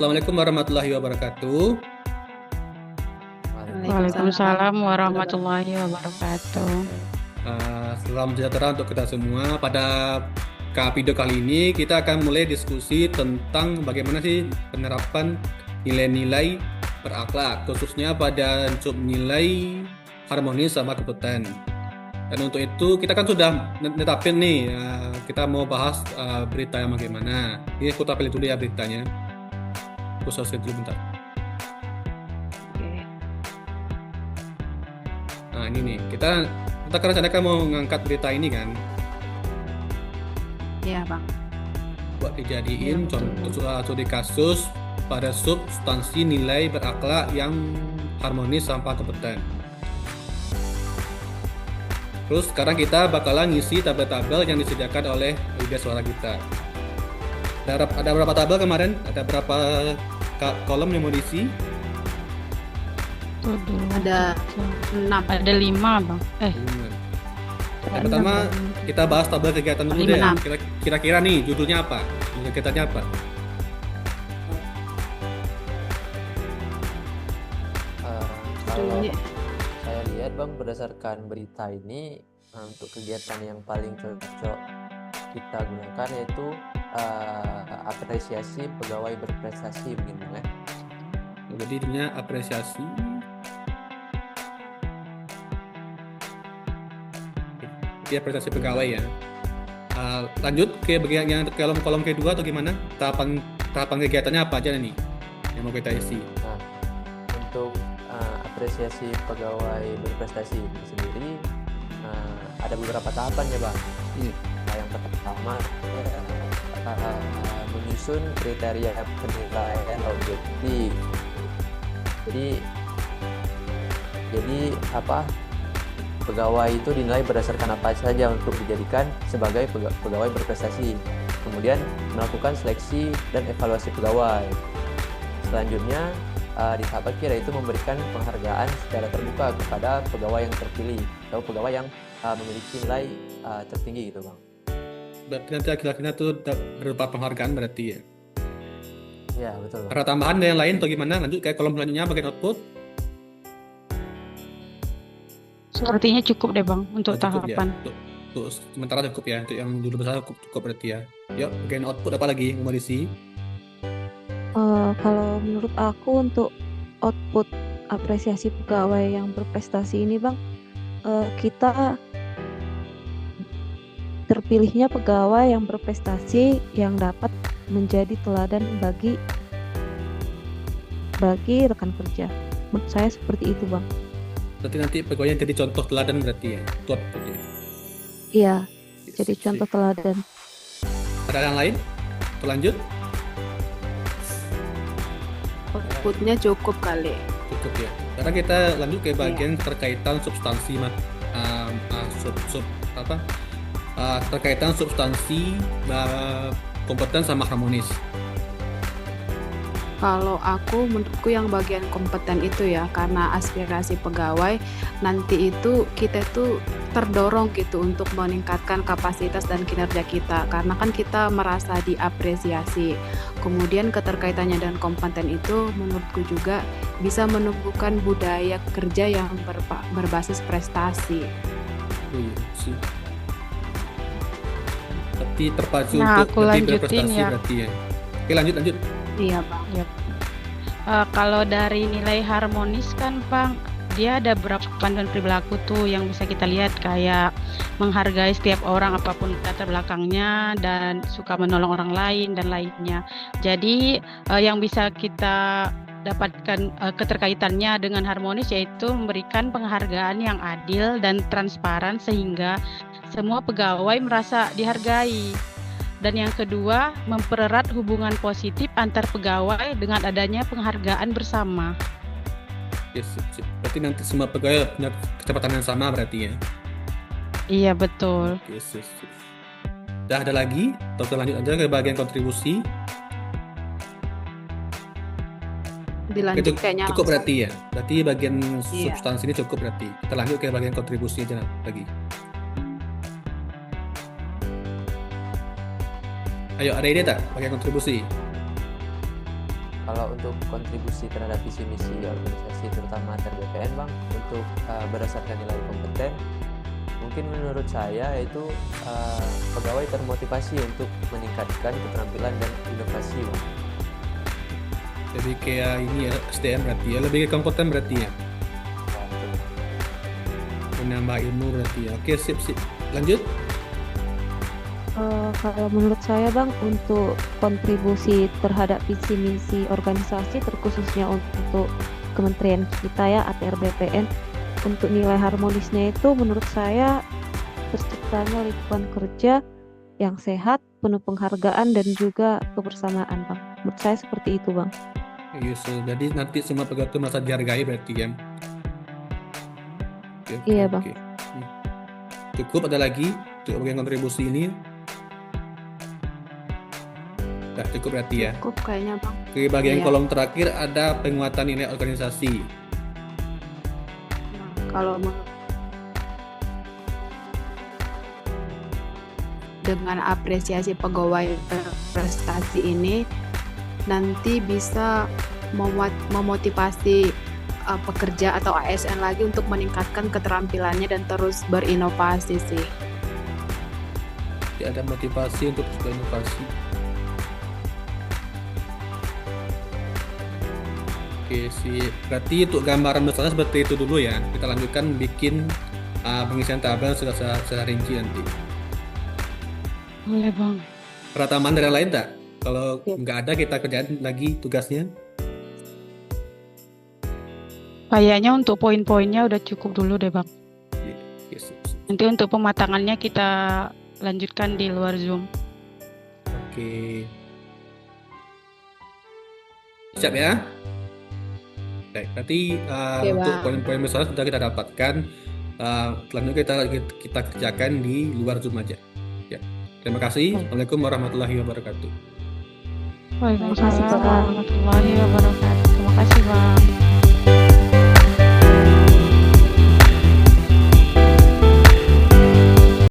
Assalamualaikum warahmatullahi wabarakatuh. Waalaikumsalam warahmatullahi wabarakatuh. Salam sejahtera untuk kita semua. Pada video kali ini kita akan mulai diskusi tentang bagaimana sih penerapan nilai-nilai berakhlak, khususnya pada unsur nilai harmonis sama kompeten. Dan untuk itu kita kan sudah netapin nih, kita mau bahas berita yang bagaimana. Ini aku pilih dulu ya beritanya. Aku selesai dulu bentar. Nah ini nih, kita kan rencanakan mau ngangkat berita ini kan, Iya, Bang. buat dijadiin contoh studi kasus pada substansi nilai berakhlak yang harmonis sampai kompeten. Terus sekarang kita bakalan ngisi tabel-tabel yang disediakan oleh media suara kita. Ada berapa tabel kemarin? Ada berapa kolom yang mau diisi? Ada 6, ada 5, Bang. Yang pertama kita bahas tabel kegiatan dulu deh. Kira-kira nih judulnya apa? Kegiatannya apa? Kalau saya lihat Bang, berdasarkan berita ini, untuk kegiatan yang paling cocok kita gunakan yaitu apresiasi pegawai berprestasi begitu ya. Jadi intinya apresiasi. Jadi apresiasi pegawai ya. Lanjut ke bagian yang kolom kedua atau gimana? Tahapan kegiatannya apa aja nih yang mau kita isi? Nah, untuk apresiasi pegawai berprestasi itu sendiri ada beberapa tahapan ya Bang. Nah, yang pertama menyusun kriteria penilaian objektif. Jadi apa, pegawai itu dinilai berdasarkan apa saja untuk dijadikan sebagai pegawai berprestasi. Kemudian melakukan seleksi dan evaluasi pegawai. Selanjutnya di tahap akhir yaitu memberikan penghargaan secara terbuka kepada pegawai yang terpilih atau pegawai yang memiliki nilai tertinggi gitu Bang. Berarti nanti akhir-akhirnya tuh berupa penghargaan berarti ya? Ya betul Bang. Ada tambahan yang lain atau gimana? Lanjut kayak kolom selanjutnya bagian output. Sepertinya cukup deh, Bang, untuk Cukup ya? tahapan. Untuk sementara cukup ya, untuk yang dulu besar cukup berarti ya. Yuk, bagian output apa lagi yang mau diisi? Kalau menurut aku untuk output apresiasi pegawai yang berprestasi ini Bang, kita terpilihnya pegawai yang berprestasi yang dapat menjadi teladan bagi rekan kerja. Menurut saya seperti itu Bang. Berarti nanti pegawai yang jadi contoh teladan berarti ya, itu output ya. Iya, jadi contoh teladan. Ada yang lain? Lanjut? Outputnya cukup kali. Cukup ya. Sekarang kita lanjut ke bagian terkaitan substansi terkaitan substansi kompeten sama harmonis. Kalau menurutku yang bagian kompeten itu ya, karena aspirasi pegawai nanti itu kita tuh terdorong gitu untuk meningkatkan kapasitas dan kinerja kita, karena kan kita merasa diapresiasi. Kemudian keterkaitannya dan kompeten itu menurutku juga bisa menumbuhkan budaya kerja yang berbasis prestasi. Iya sih. Berarti terpacu Nah, untuk aku lebih lanjutin berprestasi ya. berarti ya. Oke, lanjut. Iya Bang. Kalau dari nilai harmonis kan, Bang, dia ada beberapa panduan perilaku tuh yang bisa kita lihat, kayak menghargai setiap orang apapun latar belakangnya dan suka menolong orang lain dan lainnya. Jadi yang bisa kita dapatkan keterkaitannya dengan harmonis yaitu memberikan penghargaan yang adil dan transparan sehingga semua pegawai merasa dihargai. Dan yang kedua, mempererat hubungan positif antar pegawai dengan adanya penghargaan bersama. Yes, sip. Berarti nanti semua pegawai punya kecepatan yang sama berarti ya. Iya, betul. Yes. Udah ada lagi? Atau kita lanjut aja ke bagian kontribusi? Dilanjut kayaknya Cukup langsung. berarti ya. Berarti bagian Iya. substansi ini cukup berarti. Kita lanjut ke bagian kontribusi aja lagi. Ayo, ada ide tak bagian kontribusi? Kalau untuk kontribusi terhadap visi misi organisasi terutama TRBPN Bang, untuk berdasarkan nilai kompeten, mungkin menurut saya itu pegawai termotivasi untuk meningkatkan keterampilan dan inovasi Bang. Jadi kayak ini ya SDM berarti ya, lebih ke kompeten berarti ya, menambah ilmu berarti ya. Oke, sip. Lanjut. Kalau menurut saya Bang, untuk kontribusi terhadap visi misi organisasi terkhususnya untuk kementerian kita ya ATR BPN, untuk nilai harmonisnya itu menurut saya terciptanya lingkungan kerja yang sehat, penuh penghargaan dan juga kebersamaan Bang. Menurut saya seperti itu Bang. Yes, jadi nanti semua pegawai itu merasa dihargai berarti ya. Oke, Iya, Bang. Cukup, ada lagi untuk bagian kontribusi ini? Udah cukup berarti ya. Cukup kayaknya Bang. Oke, bagian Iya. kolom terakhir ada penguatan nilai organisasi. Kalau dengan apresiasi pegawai berprestasi ini nanti bisa memotivasi pekerja atau ASN lagi untuk meningkatkan keterampilannya dan terus berinovasi sih. Jadi ada motivasi untuk berinovasi. Oke sih, berarti untuk gambaran besarnya seperti itu dulu ya. Kita lanjutkan bikin pengisian tabel secara rinci nanti. Boleh Bang. Perataman dari yang lain tak? Kalau Iya. nggak ada kita kerjain lagi tugasnya. Kayaknya untuk poin-poinnya udah cukup dulu deh Bang. Yes. Nanti untuk pematangannya kita lanjutkan di luar Zoom. Oke. Siap ya? Baik, berarti untuk Bang. poin-poin besar sudah kita dapatkan. Selanjutnya kita kerjakan di luar Zoom aja. Ya. Terima kasih. Assalamualaikum warahmatullahi wabarakatuh. Waalaikumsalam Bang. warahmatullahi wabarakatuh. Terima kasih Bang.